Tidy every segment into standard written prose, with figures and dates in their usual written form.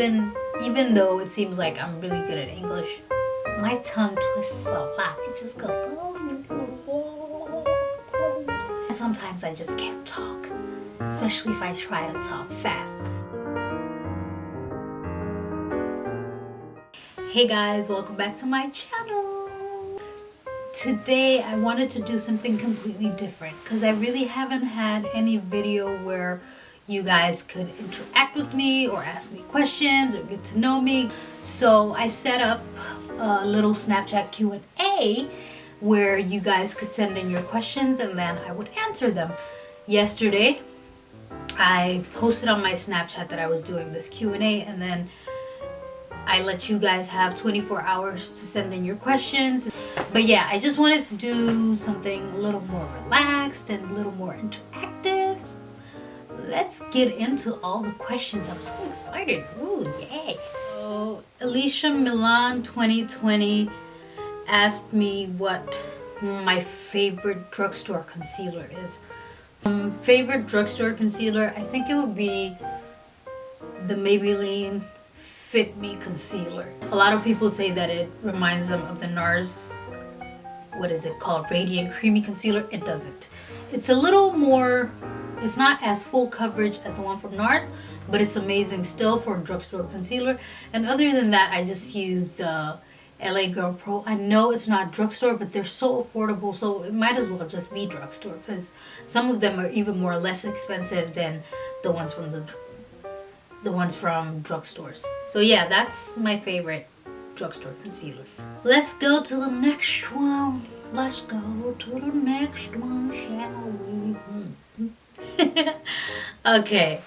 even though it seems like I'm really good at English, my tongue twists a lot. It just goes. Sometimes I just can't talk, especially if I try to talk fast. Hey guys, welcome back to my channel. Today I wanted to do something completely different because I really haven't had any video where you guys could interact with me or ask me questions or get to know me. So I set up a little Snapchat Q&A where you guys could send in your questions and then I would answer them. Yesterday I posted on my Snapchat that I was doing this Q&A, and then I let you guys have 24 hours to send in your questions. But yeah, I just wanted to do something a little more relaxed and a little more interactive. Let's get into all the questions. I'm so excited. Ooh, yay. So Alicia Milan 2020 asked me what my favorite drugstore concealer is. Favorite drugstore concealer, I think it would be the Maybelline Fit Me concealer. A lot of people say that it reminds them of the NARS, what is it called, Radiant Creamy Concealer. It doesn't. It's a little more, it's not as full coverage as the one from NARS, but it's amazing still for drugstore concealer. And other than that, I just use the LA Girl Pro. I know it's not drugstore, but they're so affordable, so it might as well just be drugstore because some of them are even more less expensive than the ones from drugstores. So yeah, that's my favorite drugstore concealer. Let's go to the next one. Let's go to the next one, shall we? Okay.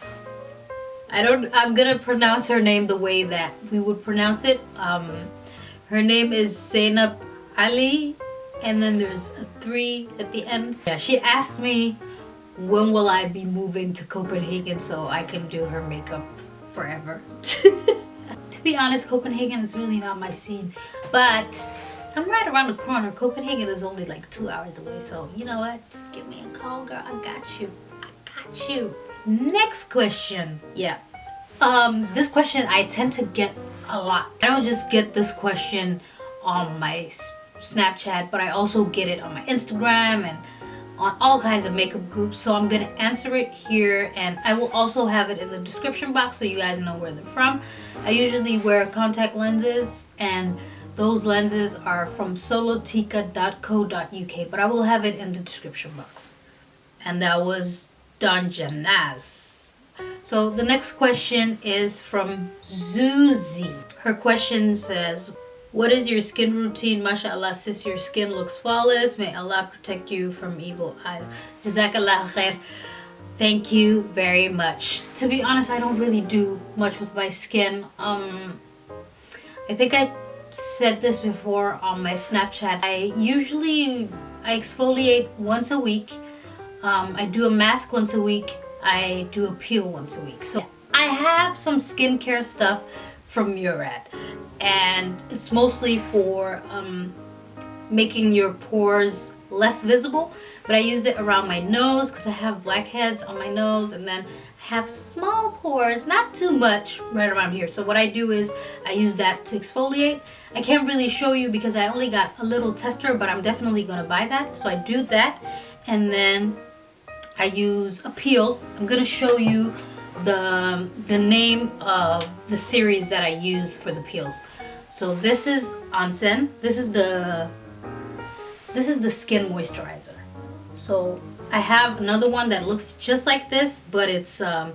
I'm gonna pronounce her name the way that we would pronounce it. Her name is Zainab Ali, and then there's a 3 at the end. Yeah, she asked me when will I be moving to Copenhagen so I can do her makeup forever. To be honest, Copenhagen is really not my scene, but I'm right around the corner. Copenhagen is only like 2 hours away, so you know what? Just give me a call, girl. I got you. I got you. Next question. Yeah. This question I tend to get a lot. I don't just get this question on my Snapchat, but I also get it on my Instagram and on all kinds of makeup groups. So I'm gonna answer it here, and I will also have it in the description box so you guys know where they're from. I usually wear contact lenses, and those lenses are from solotica.co.uk, but I will have it in the description box. And that was Donjanaz. So the next question is from Zuzi. Her question says, what is your skin routine? MashaAllah, sis, your skin looks flawless. May Allah protect you from evil eyes. Jazakallah khair. Thank you very much. To be honest, I don't really do much with my skin. I think I said this before on my Snapchat. I exfoliate once a week. I do a mask once a week. I do a peel once a week. So I have some skincare stuff from Murad, and it's mostly for making your pores less visible, but I use it around my nose because I have blackheads on my nose, and then I have small pores, not too much, right around here. So what I do is I use that to exfoliate. I can't really show you because I only got a little tester, but I'm definitely going to buy that. So I do that, and then I use a peel. I'm going to show you the name of the series that I use for the peels. So this is Onsen. This is the skin moisturizer. So I have another one that looks just like this, but it's a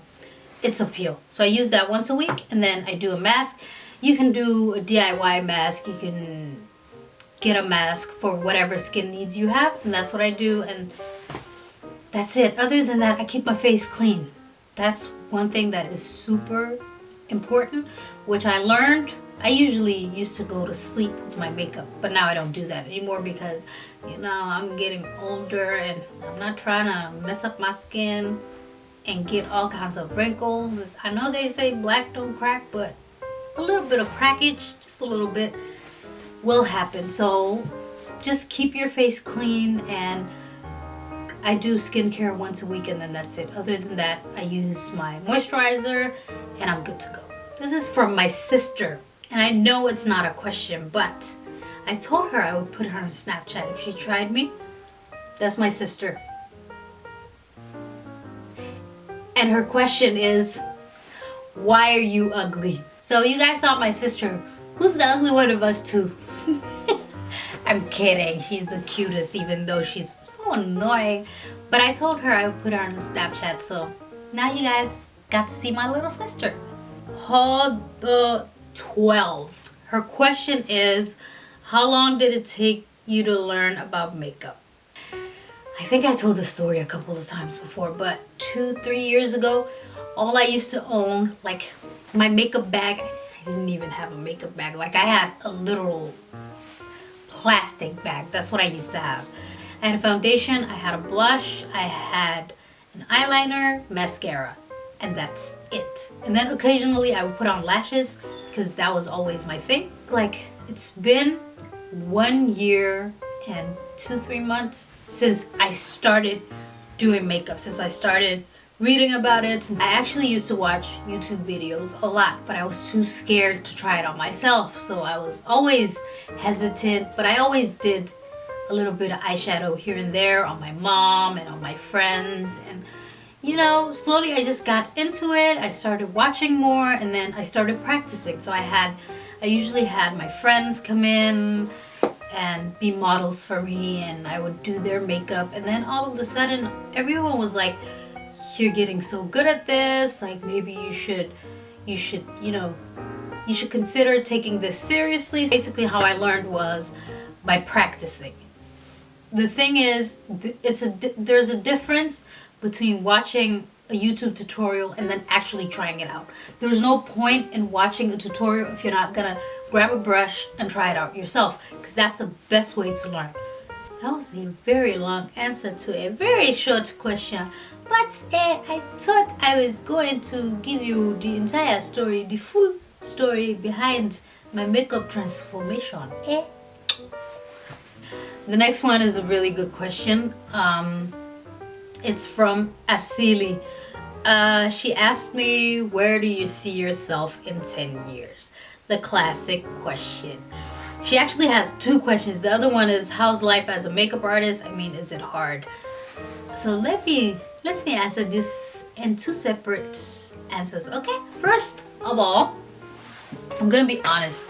peel. So I use that once a week, and then I do a mask. You can do a DIY mask. You can get a mask for whatever skin needs you have, and that's what I do, and that's it. Other than that, I keep my face clean. That's one thing that is super important, which I learned. I usually used to go to sleep with my makeup, but now I don't do that anymore because, you know, I'm getting older and I'm not trying to mess up my skin and get all kinds of wrinkles. I know they say black don't crack, but a little bit of crackage, just a little bit, will happen. So just keep your face clean, and I do skincare once a week, and then that's it. Other than that, I use my moisturizer and I'm good to go. This is from my sister. And I know it's not a question, but I told her I would put her on Snapchat if she tried me. That's my sister. And her question is, why are you ugly? So you guys saw my sister. Who's the ugly one of us two? I'm kidding. She's the cutest, even though she's so annoying. But I told her I would put her on Snapchat, so now you guys got to see my little sister. Hold the 12. Her question is, how long did it take you to learn about makeup? I think I told this story a couple of times before, but 2-3 years ago, all I used to own, like my makeup bag, I didn't even have a makeup bag. Like I had a literal plastic bag. That's what I used to have. I had a foundation, I had a blush, I had an eyeliner, mascara, and that's it. And then occasionally I would put on lashes because that was always my thing. Like it's been 1 year and 2-3 months since I started doing makeup, since I started reading about it. Since I actually used to watch YouTube videos a lot, but I was too scared to try it on myself, so I was always hesitant. But I always did a little bit of eyeshadow here and there on my mom and on my friends, and you know, slowly I just got into it. I started watching more, and then I started practicing. So I usually had my friends come in and be models for me, and I would do their makeup, and then all of a sudden everyone was like, you're getting so good at this, like maybe you should consider taking this seriously. Basically how I learned was by practicing. The thing is, there's a difference between watching a YouTube tutorial and then actually trying it out. There's no point in watching a tutorial if you're not gonna grab a brush and try it out yourself, because that's the best way to learn. That was a very long answer to a very short question, but I thought I was going to give you the entire story, the full story behind my makeup transformation. The next one is a really good question. It's from Asili. She asked me, where do you see yourself in 10 years? The classic question. She actually has 2 questions. The other one is, how's life as a makeup artist? I mean, is it hard? So let me answer this in 2 separate answers, okay? First of all, I'm gonna be honest.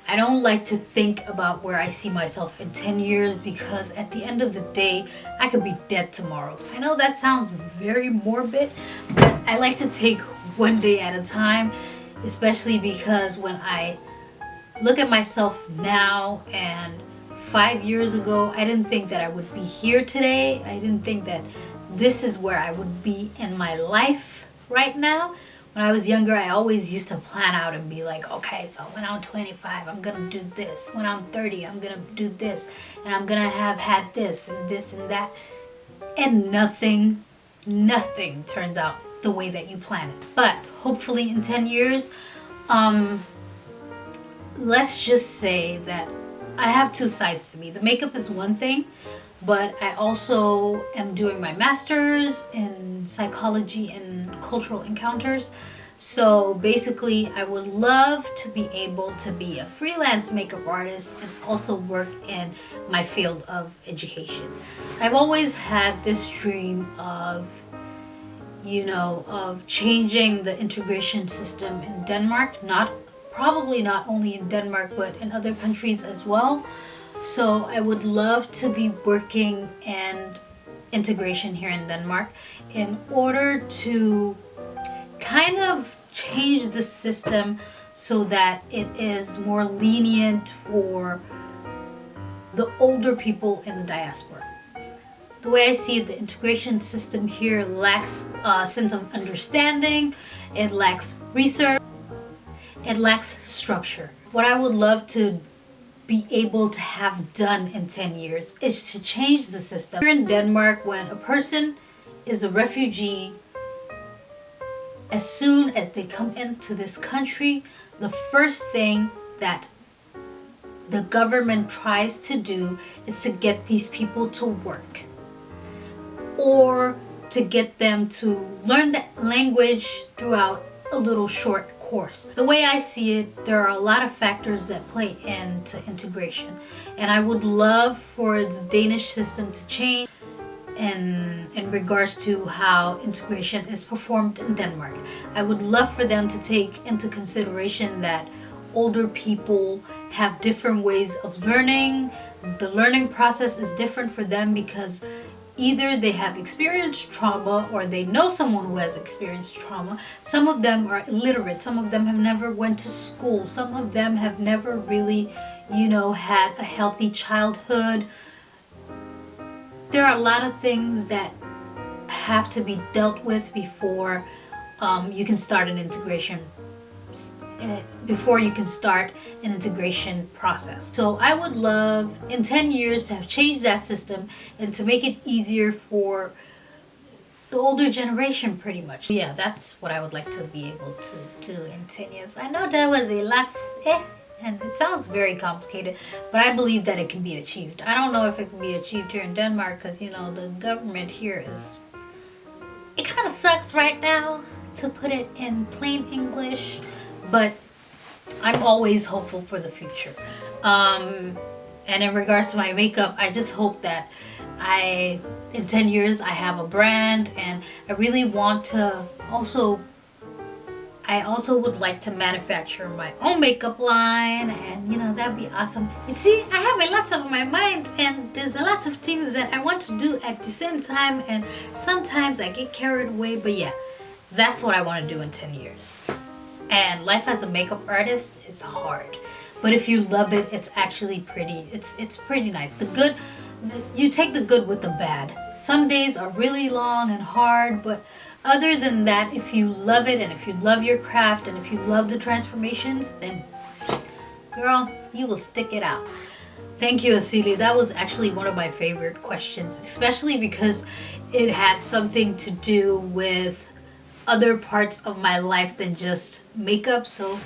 I don't like to think about where I see myself in 10 years, because at the end of the day, I could be dead tomorrow. I know that sounds very morbid, but I like to take one day at a time, especially because when I look at myself now and 5 years ago, I didn't think that I would be here today. I didn't think that this is where I would be in my life right now. When I was younger, I always used to plan out and be like, okay, so when I'm 25, I'm gonna do this. When I'm 30, I'm gonna do this. And I'm gonna have had this and this and that. And nothing turns out the way that you plan it. But hopefully in 10 years, let's just say that I have 2 sides to me. The makeup is one thing, but I also am doing my master's in psychology and cultural encounters. So basically, I would love to be able to be a freelance makeup artist and also work in my field of education. I've always had this dream of, of changing the integration system in Denmark, probably not only in Denmark, but in other countries as well. So I would love to be working in integration here in Denmark in order to kind of change the system so that it is more lenient for the older people in the diaspora. The way I see it, the integration system here lacks a sense of understanding, it lacks research, it lacks structure. What I would love to be able to have done in 10 years is to change the system. Here in Denmark, when a person is a refugee, as soon as they come into this country, the first thing that the government tries to do is to get these people to work, or to get them to learn the language throughout a little short course course. The way I see it, there are a lot of factors that play into integration, and I would love for the Danish system to change in regards to how integration is performed in Denmark. I would love for them to take into consideration that older people have different ways of learning. The learning process is different for them because either they have experienced trauma or they know someone who has experienced trauma. Some of them are illiterate. Some of them have never went to school. Some of them have never really, had a healthy childhood. There are a lot of things that have to be dealt with before you can start an integration process. So I would love in 10 years to have changed that system and to make it easier for the older generation, pretty much. Yeah, that's what I would like to be able to do in 10 years. I know that was a lot, and it sounds very complicated, but I believe that it can be achieved. I don't know if it can be achieved here in Denmark because, the government here it kind of sucks right now, to put it in plain English, but I'm always hopeful for the future. And in regards to my makeup, I just hope that in 10 years, I have a brand, and I really want to I also would like to manufacture my own makeup line, and that'd be awesome. You see, I have a lot on my mind, and there's a lot of things that I want to do at the same time, and sometimes I get carried away, but yeah, that's what I want to do in 10 years. And life as a makeup artist is hard, but if you love it, it's actually pretty. It's pretty nice. You take the good with the bad. Some days are really long and hard, but other than that, if you love it and if you love your craft and if you love the transformations, then girl, you will stick it out. Thank you, Asili. That was actually one of my favorite questions, especially because it had something to do with other parts of my life than just makeup. So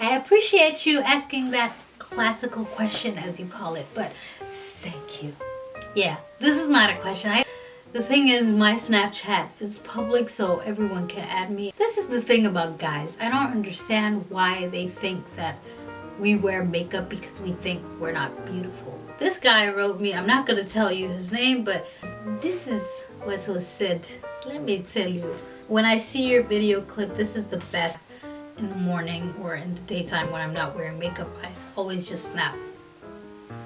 I appreciate you asking that classical question, as you call it, but thank you. Yeah, this is not a question. The thing is, my Snapchat is public, so everyone can add me. This is the thing about guys. I don't understand why they think that we wear makeup because we think we're not beautiful. This guy wrote me, I'm not gonna tell you his name, but this is what was said. Let me tell you. When I see your video clip, this is the best. In the morning or in the daytime when I'm not wearing makeup, I always just snap.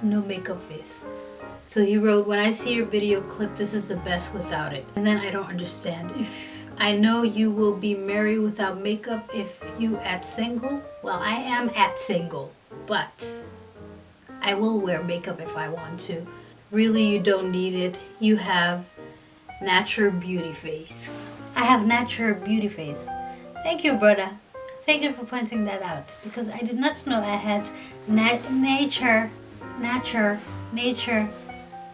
No makeup face. So he wrote, when I see your video clip, this is the best without it. And then I don't understand. If I know you will be married without makeup if you at single. Well, I am at single, but I will wear makeup if I want to. Really, you don't need it. You have natural beauty face. I have natural beauty face. Thank you, brother. Thank you for pointing that out, because I did not know I had nature.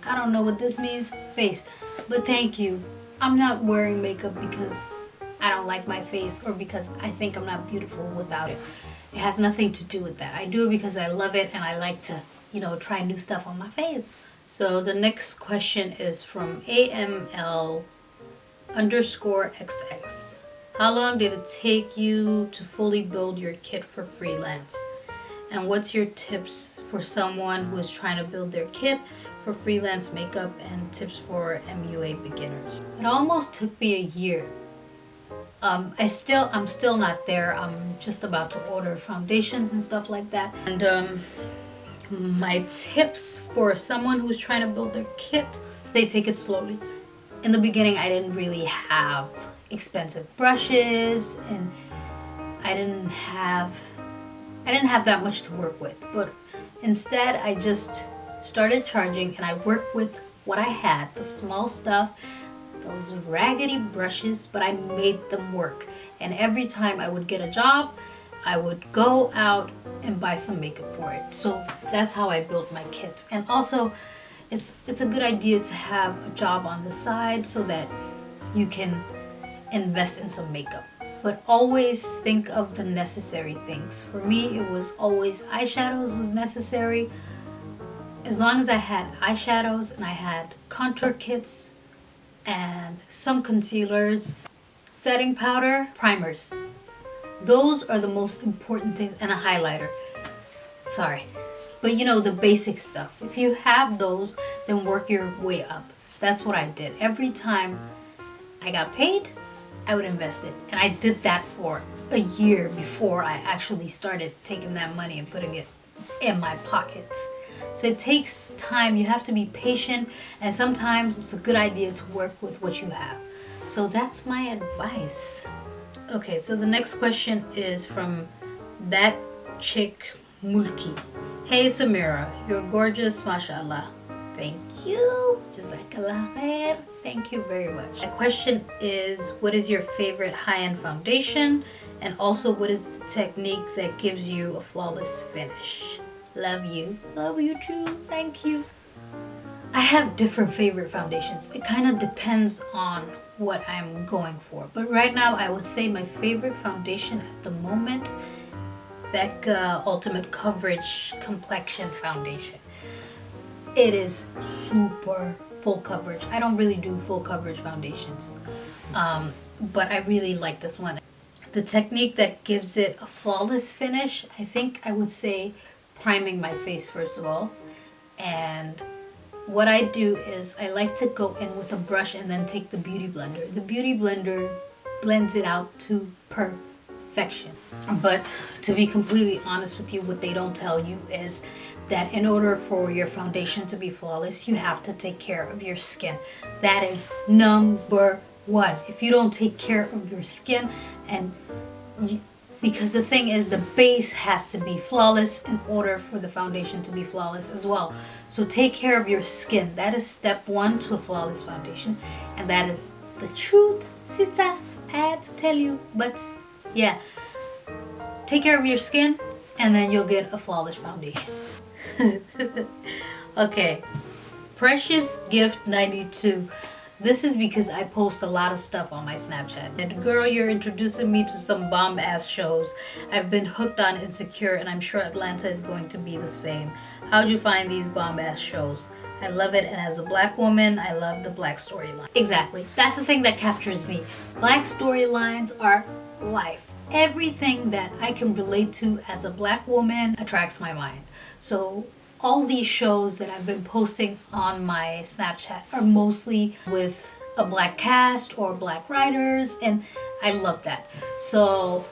I don't know what this means, face, but thank you. I'm not wearing makeup because I don't like my face or because I think I'm not beautiful without it. It has nothing to do with that. I do it because I love it and I like to, try new stuff on my face. So the next question is from AML_XX. How long did it take you to fully build your kit for freelance? And what's your tips for someone who is trying to build their kit for freelance makeup, and tips for MUA beginners? It almost took me a year. I'm still not there. I'm just about to order foundations and stuff like that. And my tips for someone who's trying to build their kit, they take it slowly. In the beginning, I didn't really have expensive brushes, and I didn't have that much to work with, but instead I just started charging, and I worked with what I had, the small stuff, those raggedy brushes, but I made them work. And every time I would get a job, I would go out and buy some makeup for it. So that's how I built my kit. And also it's a good idea to have a job on the side so that you can invest in some makeup, but always think of the necessary things. For me, it was always eyeshadows was necessary. As long as I had eyeshadows and I had contour kits and some concealers, setting powder, primers. Those are the most important things, and a highlighter. Sorry. But you know, the basic stuff. If you have those, then work your way up. That's what I did. Every time I got paid, I would invest it. And I did that for a year before I actually started taking that money and putting it in my pockets. So it takes time. You have to be patient, and sometimes it's a good idea to work with what you have. So that's my advice. Okay, so the next question is from that chick Mulki. Hey Samira, you're gorgeous, mashallah. Thank you. Jazakallah khair. Thank you very much. The question is, what is your favorite high-end foundation? And also, what is the technique that gives you a flawless finish? Love you. Love you too. Thank you. I have different favorite foundations. It kind of depends on what I'm going for. But right now, I would say my favorite foundation at the moment, Becca Ultimate Coverage Complexion Foundation. It is super full coverage. I don't really do full coverage foundations, but I really like this one. The technique that gives it a flawless finish, I think I would say priming my face first of all. And what I do is I like to go in with a brush and then take the beauty blender. The beauty blender blends it out to perfection. But to be completely honest with you, what they don't tell you is that in order for your foundation to be flawless, you have to take care of your skin. That is number one. If you don't take care of your skin, because the thing is, the base has to be flawless in order for the foundation to be flawless as well. So take care of your skin. That is step one to a flawless foundation, and that is the truth, sister. I had to tell you, but yeah, take care of your skin and then you'll get a flawless foundation. Okay, Precious Gift 92. This is because I post a lot of stuff on my Snapchat. And girl, you're introducing me to some bomb ass shows. I've been hooked on Insecure, and I'm sure Atlanta is going to be the same. How'd you find these bomb ass shows? I love it, and as a black woman, I love the black storyline. Exactly, that's the thing that captures me. Black storylines are life. Everything that I can relate to as a black woman attracts my mind. So all these shows that I've been posting on my Snapchat are mostly with a black cast or black writers, and I love that. So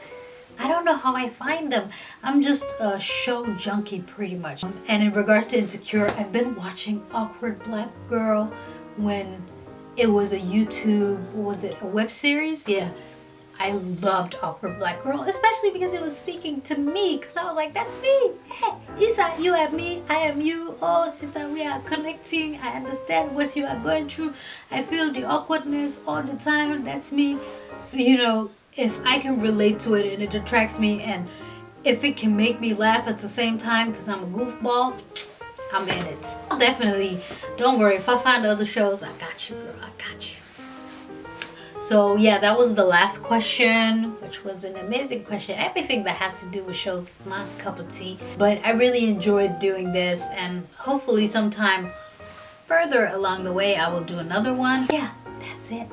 I don't know how I find them. I'm just a show junkie pretty much. And in regards to Insecure, I've been watching Awkward Black Girl when it was a YouTube, was it a web series? Yeah. I loved Awkward Black Girl, especially because it was speaking to me, because I was like, that's me. Hey, Isa, you have me, I am you. Oh, sister, we are connecting. I understand what you are going through. I feel the awkwardness all the time. That's me. So, you know, if I can relate to it and it attracts me, and if it can make me laugh at the same time because I'm a goofball, I'm in it. Definitely, don't worry. If I find other shows, I got you, girl. I got you. So yeah, that was the last question, which was an amazing question. Everything that has to do with shows is my cup of tea. But I really enjoyed doing this, and hopefully sometime further along the way I will do another one. Yeah, that's it.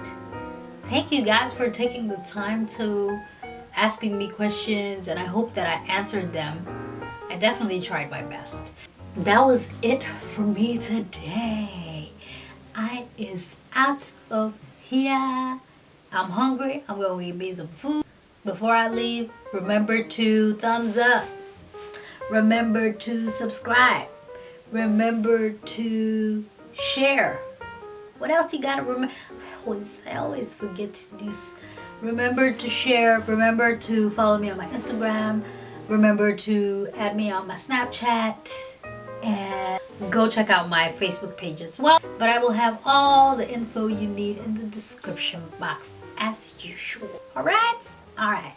Thank you guys for taking the time to asking me questions, and I hope that I answered them. I definitely tried my best. That was it for me today. I is out of here. I'm hungry. I'm gonna eat me some food. Before I leave, remember to thumbs up. Remember to subscribe. Remember to share. What else you gotta remember? I always forget this. Remember to share. Remember to follow me on my Instagram. Remember to add me on my Snapchat. And go check out my Facebook page as well. But I will have all the info you need in the description box as usual. Alright? Alright.